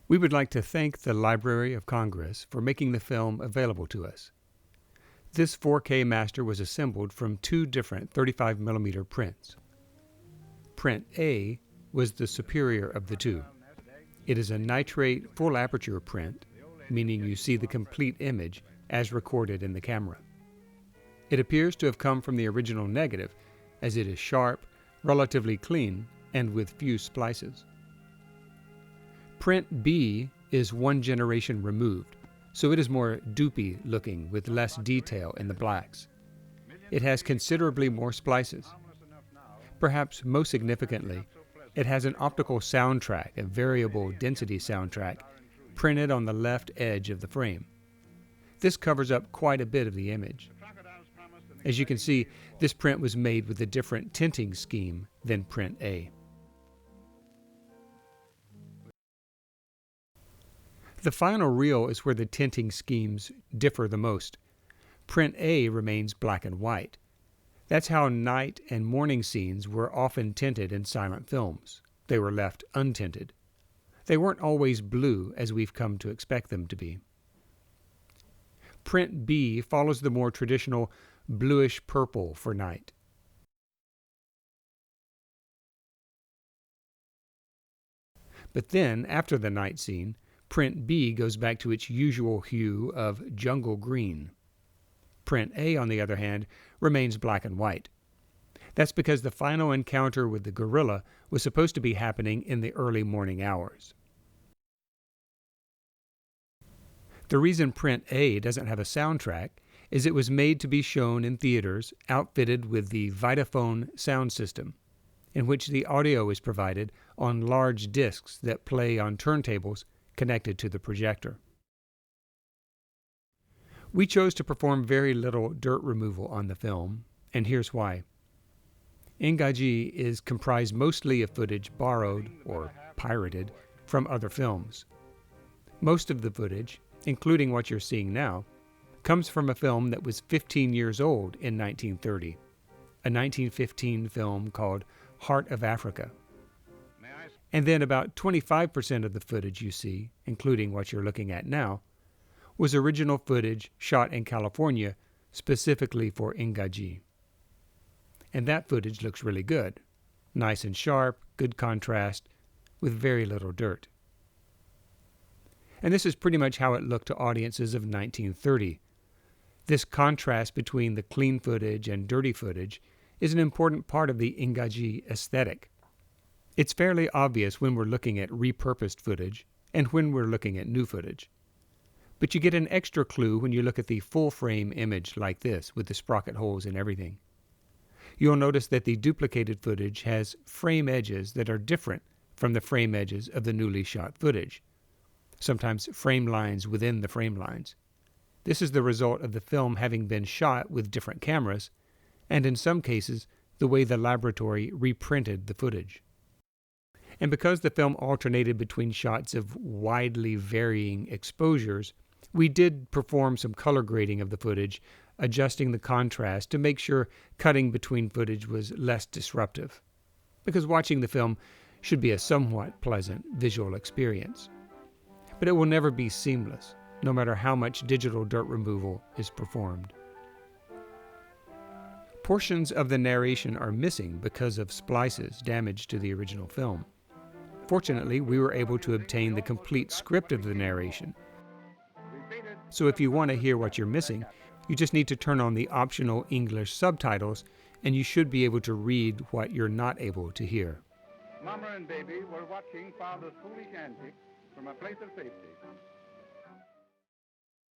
We would like to thank the Library of Congress for making the film available to us. This 4K master was assembled from two different 35mm prints. Print A was the superior of the two. It is a nitrate full aperture print, meaning you see the complete image as recorded in the camera. It appears to have come from the original negative, as it is sharp, relatively clean, and with few splices. Print B is one generation removed, so it is more doopy looking with less detail in the blacks. It has considerably more splices. Perhaps most significantly, it has an optical soundtrack, a variable density soundtrack, printed on the left edge of the frame. This covers up quite a bit of the image. As you can see, this print was made with a different tinting scheme than Print A. The final reel is where the tinting schemes differ the most. Print A remains black and white. That's how night and morning scenes were often tinted in silent films. They were left untinted. They weren't always blue as we've come to expect them to be. Print B follows the more traditional bluish purple for night. But then, after the night scene, Print B goes back to its usual hue of jungle green. Print A, on the other hand, remains black and white. That's because the final encounter with the gorilla was supposed to be happening in the early morning hours. The reason Print A doesn't have a soundtrack is it was made to be shown in theaters outfitted with the Vitaphone sound system, in which the audio is provided on large discs that play on turntables connected to the projector. We chose to perform very little dirt removal on the film, and here's why. Ingagi is comprised mostly of footage borrowed, or pirated, from other films. Most of the footage, including what you're seeing now, comes from a film that was 15 years old in 1930, a 1915 film called Heart of Africa. And then about 25% of the footage you see, including what you're looking at now, was original footage shot in California specifically for Ingagi. And that footage looks really good, nice and sharp, good contrast, with very little dirt. And this is pretty much how it looked to audiences of 1930. This contrast between the clean footage and dirty footage is an important part of the Ingagi aesthetic. It's fairly obvious when we're looking at repurposed footage and when we're looking at new footage. But you get an extra clue when you look at the full-frame image like this with the sprocket holes and everything. You'll notice that the duplicated footage has frame edges that are different from the frame edges of the newly shot footage, sometimes frame lines within the frame lines. This is the result of the film having been shot with different cameras, and in some cases, the way the laboratory reprinted the footage. And because the film alternated between shots of widely varying exposures, we did perform some color grading of the footage, adjusting the contrast to make sure cutting between footage was less disruptive, because watching the film should be a somewhat pleasant visual experience. But it will never be seamless, no matter how much digital dirt removal is performed. Portions of the narration are missing because of splices damaged to the original film. Fortunately, we were able to obtain the complete script of the narration. So if you want to hear what you're missing, you just need to turn on the optional English subtitles, and you should be able to read what you're not able to hear. Mama and baby were watching father's foolish antics from a place of safety.